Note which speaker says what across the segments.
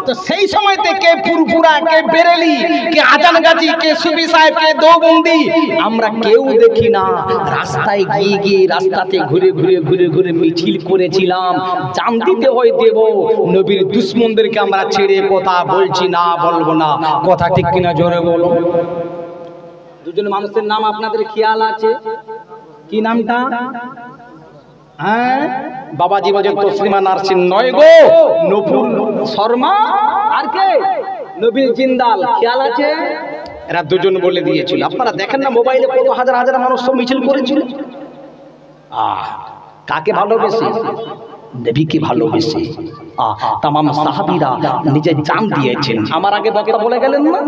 Speaker 1: তো সেই সময়তে কে ফুরফুরা, কে বেরেলি, কে আজানগাজি, কে সুফি সাহেব, কে দেওবন্দি আমরা কেউ দেখি না। রাস্তায় গিয়ে গিয়ে রাস্তাতে ঘুরে ঘুরে ঘুরে ঘুরে মিছিল করেছিলাম। জান দিতে হয় দেব, নবীর দুশ্মনদেরকে আমরা ছেড়ে কথা বলছি না, বলবো না। কথা ঠিক কিনা জোরে বলো। দুজন মানুষের নাম আপনাদের খেয়াল আছে? কি নামটা? হ্যাঁ, বাবাজি বলছেন তসলিমা নার্সিন নয় গো, নূপুর শর্মা আর কে নবীর জিন্দাল। খেয়াল আছে? এরা দুজন বলে দিয়েছিল। আপনারা দেখেন না মোবাইলে কত হাজার হাজার মানুষ সব মিছিল করেছিল। কাকে ভালোবেসে? নবীকে ভালোবেসে। তামাম সাহাবীরা নিজের জান দিয়েছেন। আমার আগে বক্তা বলে গেলেন না,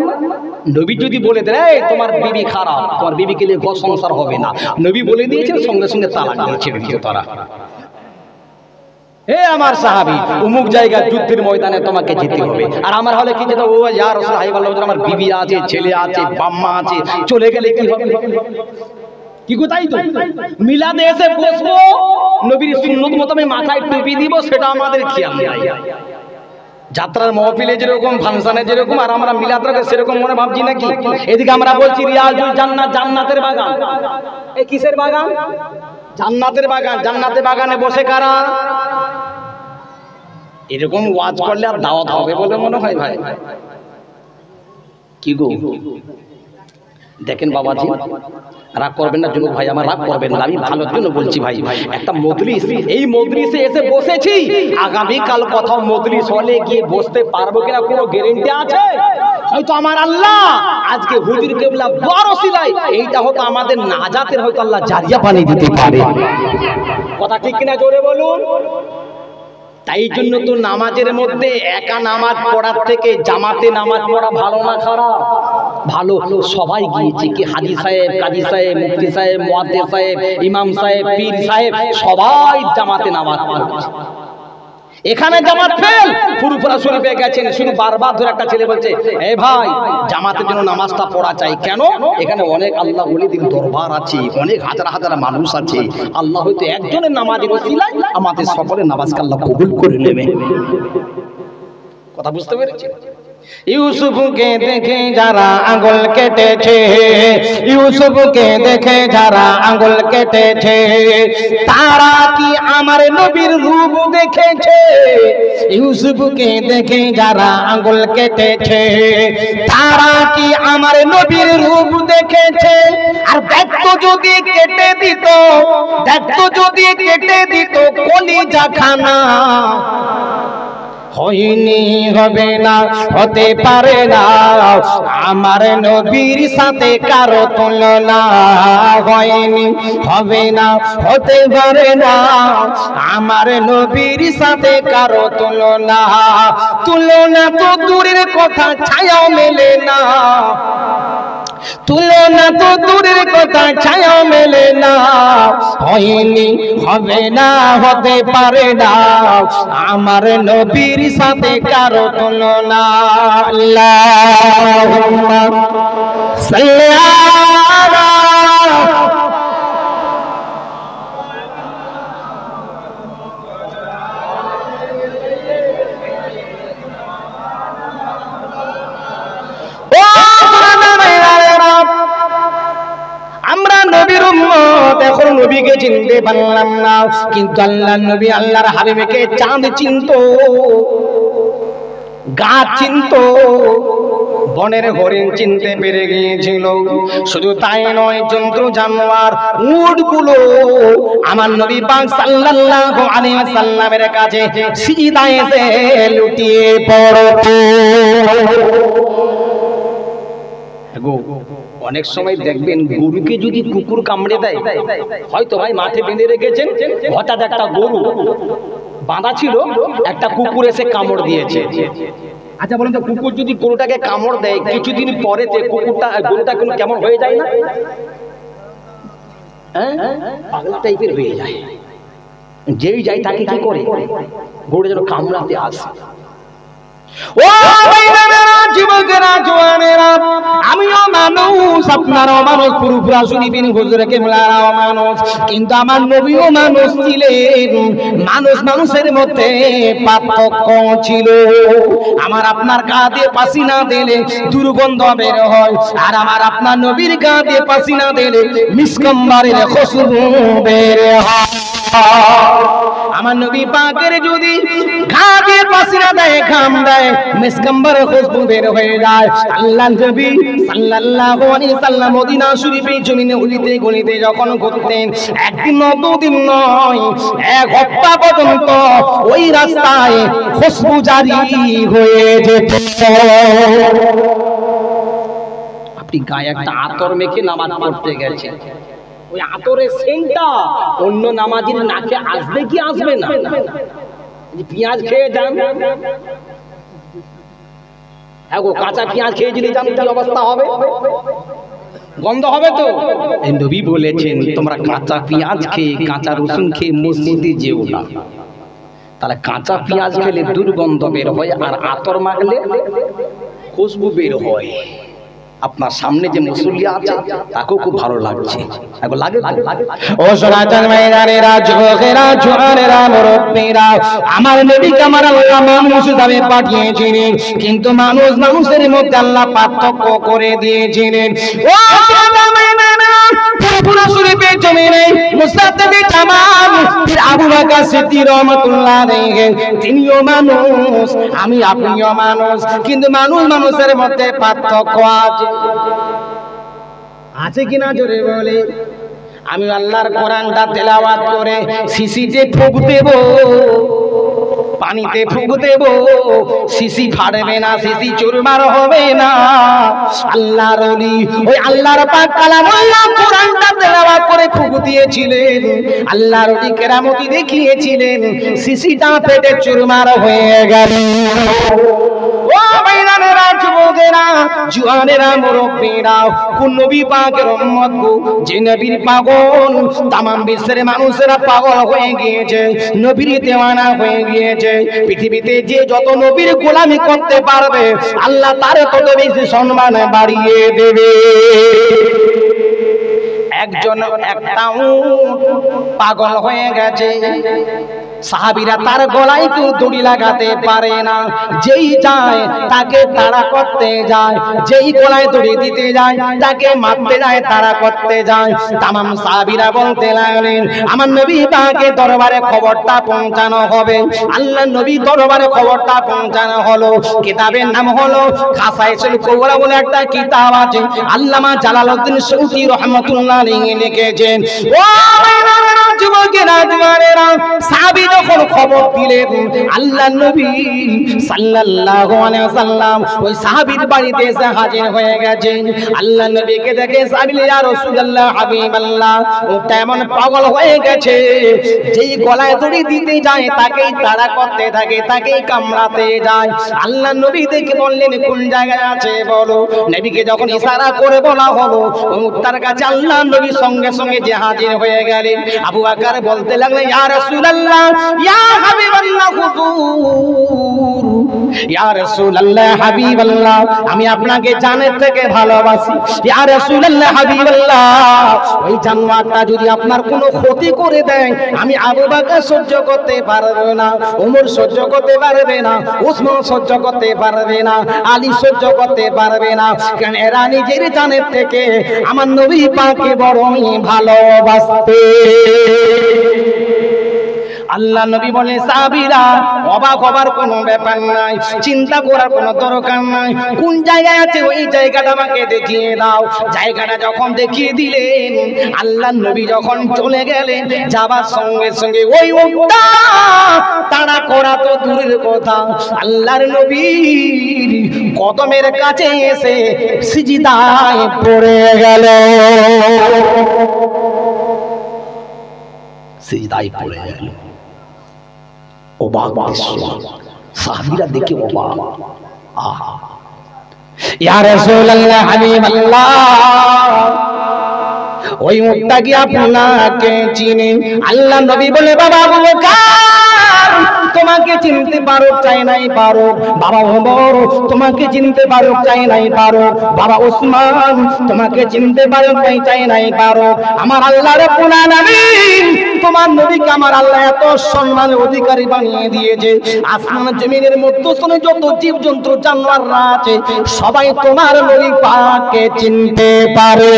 Speaker 1: নবী যদি বলে দেয় তোমার বিবি খারাপ, তোমার বিবিকে নিয়ে ঘর সংসার হবে না, নবী বলে দিয়েছেন, সঙ্গে সঙ্গে তালাক দিয়েছে তারা। হে আমার সাহাবী, অমুক জায়গায় যুদ্ধের ময়দানে তোমাকে যেতে হবে। আর আমার হলে কি যেটা, ও ইয়া রাসূল হাবিবাল্লাহ, আমার বিবি আছে, ছেলে আছে, বাম্মা আছে, চলে গেলে কি হবে? কি কোথায় তো মিলাদে এসে বসবো, নবীর সুন্নত মতো আমি মাথায় টুপি দিব, সেটা আমাদের খেয়াল নাই। যাত্রার মহফিলে যেরকম, ফাংশনে যেরকম, আর আমরা মিলাদটাকে সেরকম মনে ভাবছি নাকি? এদিকে আমরা বলছি রিয়াজুল জান্নাত, জান্নাতের বাগান। এই কিসের বাগান? জান্নাতের বাগান। জান্নাতের বাগানে বসে কারা? এরকম ওয়াজ করলে আর দাওয়াত হবে বলে মনে হয় ভাই? কি গো দেখেন বাবাজি, রাগ করবেন না যুবক ভাই, আমার রাগ করবেন না, আমি ভালোর জন্য বলছি ভাই। একটা মজলিস, এই মজলিসে এসে বসেছি, আগামীকাল কোথাও মজলিস হলে গিয়ে বসতে পারবো কিনা কোনো গ্যারান্টি আছে? হয়তো আমার আল্লাহ আজকে হুজুর কেবলা বড় সিলাই, এইটা হয়তো আমাদের নাজাতের হয়তো আল্লাহ জারিয়া বানিয়ে দিতে পারে। কথা ঠিক কিনা জোরে বলুন। তাই জন্য তো নামাজের মধ্যে একা নামাজ পড়ার থেকে জামাতে নামাজ পড়া ভালো না খারাপ? ভালো। সবাই গিয়েছে, কি হাজি সাহেব, কাজী সাহেব, মুফতি সাহেব, মুয়াদ্দিস সাহেব, ইমাম সাহেব, পীর সাহেব, সবাই জামাতে নামাজ পড়ছে। এখানে জামাত ফেল, ফুরফুরা শরীফে গেছেন, শুধু বারবার ধরে একটা ছেলে বলছে, এ ভাই জামাতের জন্য নামাজটা পড়া চাই। কেন? এখানে অনেক আল্লাহ ওলিদের দরবার আছে, অনেক হাজার হাজার মানুষ আছে, আল্লাহ হয়তো একজনের নামাজের ওসিলায় আমাদের সকলের নামাজকে আল্লাহ কবুল করে নেবে। কথা বুঝতে পেরেছি? ইউসুফকে দেখে যারা আঙ্গুল কেটেছে, ইউসুফকে দেখে যারা আঙ্গুল কেটেছে, তারা কি আমার নবীর রূপ দেখেছে? ইউসুফকে দেখে যারা আঙ্গুল কেটেছে, তারা কি আমার নবীর রূপ দেখেছে? আর দেখতো যদি কেটে দিত, দেখতো যদি কেটে দিত কলিজা খানা, হয়নি, হবে না, হতে পারে না আমার নবীর সাথে কারো তুলনা, হয়নি, হবে না, হতে পারে না আমার নবীর সাথে কারো তুলনা। তুলনা তো দূরের কথা, ছায়াও মেলে না, তুলনা তো দূরের কথা, ছায়া মেলে না, হয়নি, হবে না, হতে পারে না আমার নবীর সাথে কারো তুলনা। আল্লাহুম্মা সাল্লি আলা এখন নবীকে চিনতে পারলাম না, কিন্তু আল্লাহর নবী আল্লাহর হাবিবকে চাঁদ চিনতো, গাছ চিনতো, বনের হরিণ চিনতে পেরে গিয়েছিল। শুধু তাই নয়, জন্তু জানোয়ার, উটগুলো আমার নবী পাক সাল্লাল্লাহু আলাইহি ওয়াসাল্লামের কাছে সিজদায় এসে লুটিয়ে পড়তো। অনেক সময় দেখবেন গরুকে যদি কুকুর কামড়ে দেয়, হয়তো ভাই মাঠে বেঁধে রেখেছেন, হঠাৎ একটা গরু বাঁধা ছিল, একটা কুকুর এসে কামড় দিয়েছে। আচ্ছা বলুন তো, কুকুর যদি গরুটাকে কামড় দেয়, কিছুদিন পরে কুকুরটা গরুটা কেমন হয়ে যায় না? পাগলা টাইপের হয়ে যায়। যেই যায় তাকে কি করে, গরুটা যেন কামড়াতে আসে। ও যুবকেরা, জওয়ানেরা, আমিও না
Speaker 2: মানুষ, আপনারাও মানুষ, পুরুপুরা শরীফিন হুজুরে কেবলারাও মানুষ, কিন্তু আমার নবীও মানুষ ছিলেন। মানুষ মানুষের মধ্যে পার্থক্য ছিল। আমার আপনার গা দিয়ে পাসিনা দিলে দুর্গন্ধ বের হয়, আর আমার আপনার নবীর গা দিয়ে পাসিনা দিলে মিসকম্বরের খুশবু বের হয়। আমার নবী পাকের যদি ঘা দিয়ে পাসিনা দেয়, ঘাম দেয়, মিসকম্বরের খুশবু বের হয়ে যায়। আল্লাহ নবী সাল্লাল্লাহু আলাইহি সাল্লাম মদিনা শরীফে জমিনে উলিতে গলিতে যখন ঘুরতেন, একদিন দুদিন নয়, এক হপ্তাহ পর্যন্ত ওই রাস্তায় খুশবু জারি হয়ে যেত।
Speaker 1: আপনি গায়ে একটা আতর মেখে নামাজ পড়তে গেছেন, ওই আতরের সেন্টটা অন্য নামাজির নাকে আসবে কি আসবে না? পেঁয়াজ খেয়ে যান, হ্যাঁ গো, কাঁচা পেঁয়াজ খেয়ে যদি যান কি অবস্থা হবে? গন্ধ হবে তো। নবী বলেছেন তোমরা কাঁচা পেঁয়াজ খেয়ে, কাঁচা রসুন খেয়ে মসজিদে যেও না। তাহলে কাঁচা পেঁয়াজ খেলে দুর্গন্ধ বের হয়, আর আতর মাখলে খুশবু বের হয়। আপনার সামনে যে মুসল্লি আছে তাকেও খুব ভালো লাগছে, লাগে
Speaker 2: ও সনাতন ময়দানেরা, যুবকেরা, জোয়ানেরা, মুরব্বীরা, আমার নবীকে আমার আল্লাহ মানুষ হিসাবে পাঠিয়েছিলেন, কিন্তু মানুষ মানুষের মধ্যে আল্লাহ পার্থক্য করে দিয়েছিলেন। ও সনাতন ময়দানেরা, পুরো শরীফে জমিনে মুসাদ্দিদ জামান পীর আবু বকর সিদ্দিক রাহমাতুল্লাহ আলাইহি, তিনিও মানুষ, আমি আপনিও মানুষ, কিন্তু মানুষ মানুষের মধ্যে পার্থক্য আছে কিনা জোরে বলে। আমি আল্লাহর কোরআনটা তেলাওয়াত করে শিশিতে ফুঁক দেব, পানিতে ফুঁক দেব, শিশি ফাড়বে না, শিশি চুরমার হবে না। আল্লাহর ওলি ওই আল্লাহর পাক কালামুল্লাহ কোরআনটা তেলাওয়াত করে ফুঁক দিয়েছিলেন, আল্লাহর ওলি কেরামতি দেখিয়েছিলেন, শিশিটা ফেটে চুরমার হয়ে গেল। ও বাইরানেরা, যুবকেরা, জওয়ানেরা, মুরব্বীরা, কোন নবী পাকের উম্মত গো, যে নবীর পাগল तमाम বিশ্বের মানুষেরা পাগল হয়ে গিয়েছে, নবীর দেওয়ানা হয়ে গিয়েছে। পৃথিবীতে যে যত নবীর গোলামি করতে পারবে আল্লাহ তার তত বেশি সম্মান বাড়িয়ে দেবে। একজন একটা পাগল হয়ে গেছে, সাহাবীরা তার গলায় কেউ দড়ি লাগাতে পারে না, যেই যায় তাকে তাড়া করতে যায়, যেই গলায় দড়ি দিতে যায় তাকে মারতে যায়, তাড়া করতে যায়। तमाम সাহাবীরা বলতে লাগলেন আমার নবী পাকের দরবারে খবরটা পৌঁছানো হবে। আল্লাহর নবী দরবারে খবরটা পৌঁছানো হলো। কিতাবের নাম হলো খাসাইসুল কুবরা বলে একটা কিতাব আছে, আল্লামা জালালউদ্দিন সূতি রাহমাতুল্লাহ আলাইহি লিখেছেন। ও যুবকেরা, জওয়ানেরা, সাহাবী যখন খবর দিলেন আল্লাহর নবী সাল্লাল্লাহু আলাইহি ওয়াসাল্লাম ওই সাহাবীর বাড়িতে এসে হাজির হয়ে গেছেন। আল্লাহর নবীকে দেখে সাহাবী ইয়া রাসূলুল্লাহ হাবিবাল্লাহ, ওটা এমন পাগল হয়ে গেছে, যেই গলায় দড়ি দিতে যায় তাকেই তাড়া করতে থাকে, তাকেই কামড়াতে যায়। আল্লাহর নবী দেখে বললেন কোন জায়গায় আছে বলো। নবীকে যখন ইশারা করে বলা হলো, তার কাছে আল্লাহর নবী সঙ্গে সঙ্গে যে হাজির হয়ে গেলেন। আবু বকর বলতে লাগলেন ইয়া রাসূলুল্লাহ, ইয়া হাবিবাল্লাহ, হুজুর, ইয়া রাসূলুল্লাহ, হাবিবাল্লাহ, আমি আপনাকে জানের থেকে ভালোবাসি। ইয়া রাসূলুল্লাহ, হাবিবাল্লাহ, ওই জানোয়ারটা যদি আপনার কোনো ক্ষতি করে দেয় আমি আবু বকর সহ্য করতে পারবে না, ওমর সহ্য করতে পারবে না, উসমান সহ্য করতে পারবে না, আলী সহ্য করতে পারবে না, কারণ এরা নিজের জানের থেকে আমার নবী পাককে বড়ই ভালোবাসতে। আল্লাহ নবী বলে সাহাবীরা অবাক হবার কোনো ব্যাপার নাই, চিন্তা করার কোনো দরকার নাই, কোন জায়গায় আছে ওই জায়গাটা আমাকে দেখিয়ে দাও। জায়গাটা যখন দেখিয়ে দিলেন আল্লাহ নবী যখন চলে গেলেন, যাবার সঙ্গে সঙ্গে ওই উটটা তাড়া করা তো দূরের কথা, আল্লাহর নবীর কদমের কাছে এসে সিজদায় পড়ে গেল, সিজদায় পড়ে গেল। অবাক দৃশ্য, সাহাবীরা দেখে অবাক। আহা, ইয়া রাসূলুল্লাহ, হাবিবাল্লাহ, ওই উটটা কি আপনাকে চিনে? আল্লাহ নবী বলে বাবা আবু বকর, তোমাকে চিনতে পারো চাই নাই পারো, বাবা ওমর তোমাকে চিনতে পারো চাই নাই পারো, বাবা ওসমান তোমাকে চিনতে পারো চাই নাই পারো। আমার আল্লাহ রাব্বুল আলামিন তোমার নবীকে আমার আল্লাহ এত সম্মানের অধিকারী বানিয়ে দিয়েছে, আসমান জমিনের মধ্যস্থলে যত জীবজন্তু জানোয়াররা আছে সবাই তোমার নবী পাককে চিনতে পারে।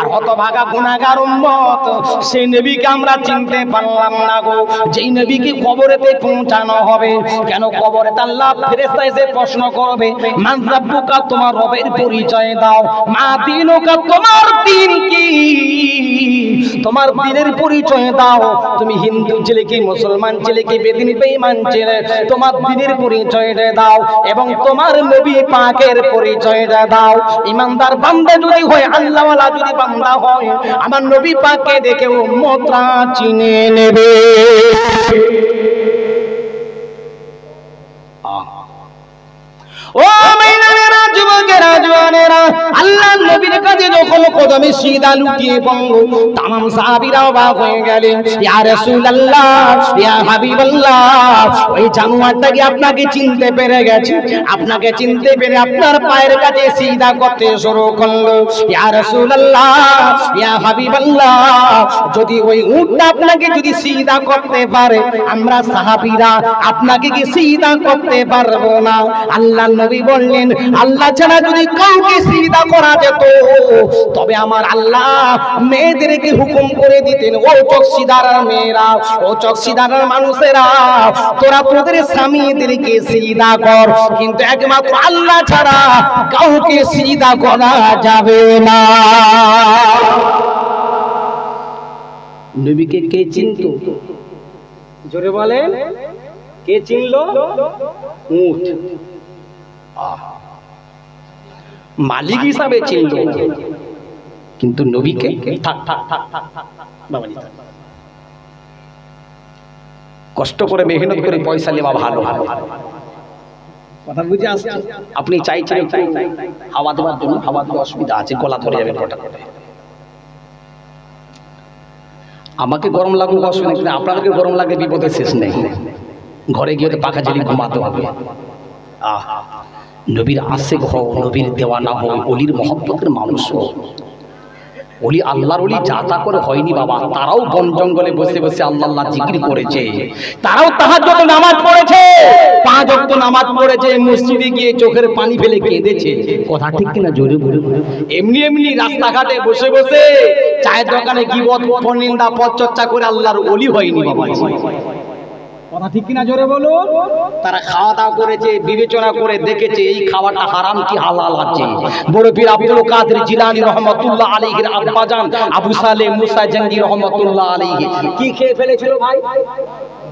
Speaker 2: আর হতভাগা গুনাহগার উম্মত সেই নবীকে আমরা চিনতে পারলাম না গো। যেই নবীকে কবরেতে পৌঁছানো হবে, কেন কবরেতে আল্লাহ ফেরেশতা এসে প্রশ্ন করবে, মান রাব্বুকা, তোমার রবের পরিচয় দাও, মা দীনুকা, তোমার দিন কি, তোমার দিনের পরিচয় দাও। তুমি হিন্দু ছেলে কি, মুসলমান ছেলে কি, বেদিন বেঈমান ছেলে, তোমার দিনের পরিচয়টা দাও এবং তোমার নবী পাকের পরিচয়টা দাও। ইমানদার বান্দা যদি হয়, আল্লাহওয়ালা যদি বান্দা হয়, আমার নবী পাককে দেখে উম্মতরা চিনে নেবে। ও মাইনারা, যুবকেরা, জওয়ানেরা, আল্লাহর নবীর কাছে যখন কদমে সিজদা লুটিয়ে পড়ল, तमाम সাহাবীরা অবাক হয়ে গেলেন। ইয়া রাসূলুল্লাহ, ইয়া হাবিবাল্লাহ, ওই জানোয়ারটা কি আপনাকে চিনতে পেরে গেছে? আপনাকে চিনতে পেরে আপনার পায়ের কাছে সিজদা করতে শুরু করলো। ইয়া রাসূলুল্লাহ, ইয়া হাবিবাল্লাহ, যদি ওই উটটা আপনাকে যদি সিজদা করতে পারে, আমরা সাহাবীরা আপনাকে কি সিজদা করতে পারবো না? আল্লাহ নবী বললেন, আল্লাহ ছাড়া যদি কাউকে সিজদা করা যেত, তবে আমার আল্লাহ মেয়েদেরকে হুকুম করে দিতেন, ও চকসিদার মেয়েরা, ও চকসিদার মানুষেরা, তোরা তোদের স্বামীদেরকে সিজদা কর, কিন্তু একমাত্র আল্লাহ ছাড়া কাউকে সিজদা করা যাবে না।
Speaker 1: নবীকে কে চিনতো? জোরে বলেন, কে চিনলো? উট। মালিক হিসাবে চিনলো, কিন্তু নবীকে থাক থাক থাক থাক থাক বাবাজি, কষ্ট করে মেহনত করে পয়সা নেওয়া ভালো, কথা বুঝে আসছে? আপনি চাইছেন হাওয়া দেওয়ার জন্য, হাওয়া দেওয়ার অসুবিধা আছে, গলা ধরে যাবে কটা করে। আমাকে গরম লাগুক অসুবিধা নেই, আপনাকে গরম লাগে বিপদের শেষ নেই। ঘরে গিয়ে পাখা জ্বালিয়ে ঘুমাতে হবে। নবীর আশিক হও, নবীর দেওয়ানা হও, অলির মহব্বতের মানুষ হও। অলি আল্লাহর অলি যা তা করে হয়নি বাবা, তারাও বন জঙ্গলে বসে বসে আল্লাহ আল্লাহ জিকির করেছে, তারাও তাহাজ্জুদ নামাজ পড়েছে, 5 ওয়াক্ত নামাজ পড়েছে, মসজিদে গিয়ে চোখের পানি ফেলে কেঁদেছে। কথা ঠিক কিনা? জোরে বলে। এমনি এমনি রাস্তাঘাটে বসে বসে চায়ের দোকানে গীবত, পরনিন্দা, পরচর্চা করে আল্লাহর অলি হয়নি বাবা। কথা ঠিক কিনা? জোরে বলো। তারা খাওয়া দাওয়া করেছে, বিবেচনা করে দেখেছে এই খাওয়াটা হারাম কি হালাল আছে। বড় পীর আব্দুল কাদের জিলানী রহমাতুল্লাহ আলাইহির আব্বাজান আবু সালেহ মুসা জঙ্গি রহমাতুল্লাহ আলাইহি কি খেয়ে ফেলেছিল ভাই?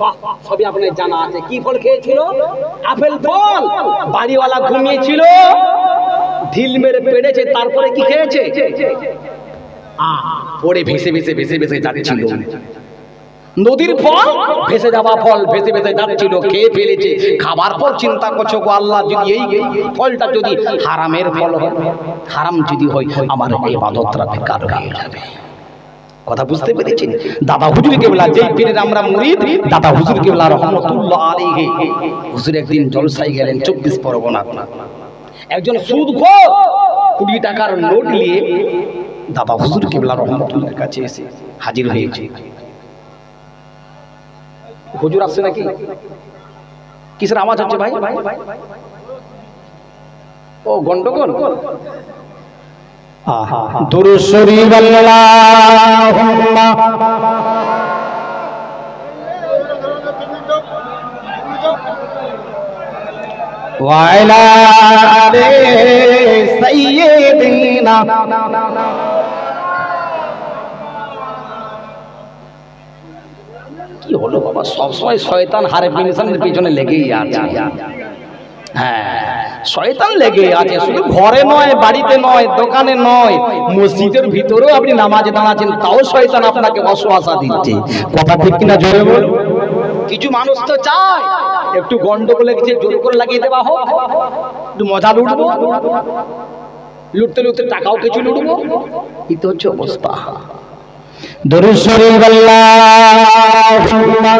Speaker 1: বাহ, সবই আপনাদের জানা আছে। কি ফল খেয়েছিল? আপেল ফল। বাড়িওয়ালা ঘুমিয়েছিল, ঢিল মেরে পেড়েছে, তারপরে কি খেয়েছে? পড়ে ভেসে ভেসে ভেসে ভেসে যাচ্ছিল। নদীর ফল, ভেসে যাওয়া ফল ভেসে ভেসে যাচ্ছিল, খেয়ে ফেলেছে। খাবার পর চিন্তা করছো, গো আল্লাহ, যদি এই ফলটা যদি হারামের ফল হয়, হারাম যদি হয়, আমার ইবাদতটা বেকার হয়ে যাবে। কথা বুঝতে পেরেছেন? দাদা হুজুর কেবলা, যেই পীরের আমরা মুরিদ, দাদা হুজুর কেবলা রহমাতুল্লাহ আলাইহি, হুজুর একদিন জলসায় গেলেন 24 পরগনা। একজন সুদখোর 20 টাকার নোট নিয়ে দাদা হুজুর কেবলা রহমাতুল্লাহর কাছে এসে হাজির হয়েছে। হুজুর আসছে নাকি? কিসের আওয়াজ হচ্ছে ভাই? ও গন্ডগোল।
Speaker 2: দুরূদ শরীফ আল্লাহুম্মা ওয়া আলা আলি সাইয়্যিদিনা।
Speaker 1: কি হলো বাবা, সবসময় শয়তান হারে বিনসানের পিছনে লেগেই আছে। হ্যাঁ, শয়তান লেগে আছে, শুধু ঘরে নয়, বাড়িতে নয়, দোকানে নয়, মসজিদের ভিতরেও আপনি নামাজে দাঁড়াচ্ছেন, তাও শয়তান আপনাকে অসুয়াশা দিচ্ছে। কথা ঠিক কিনা? জোরে বল। কিছু মানুষ তো চায় একটু গন্ডগোল লেগেছে, জোর করে লাগিয়ে দেওয়া হোক, একটু মজা লুটবো, লুটতে লুটতে টাকাও কিছু লুটবো। এই তো হচ্ছে অবস্থা।
Speaker 2: দুরূদ শরীফ আল্লাহুম্মা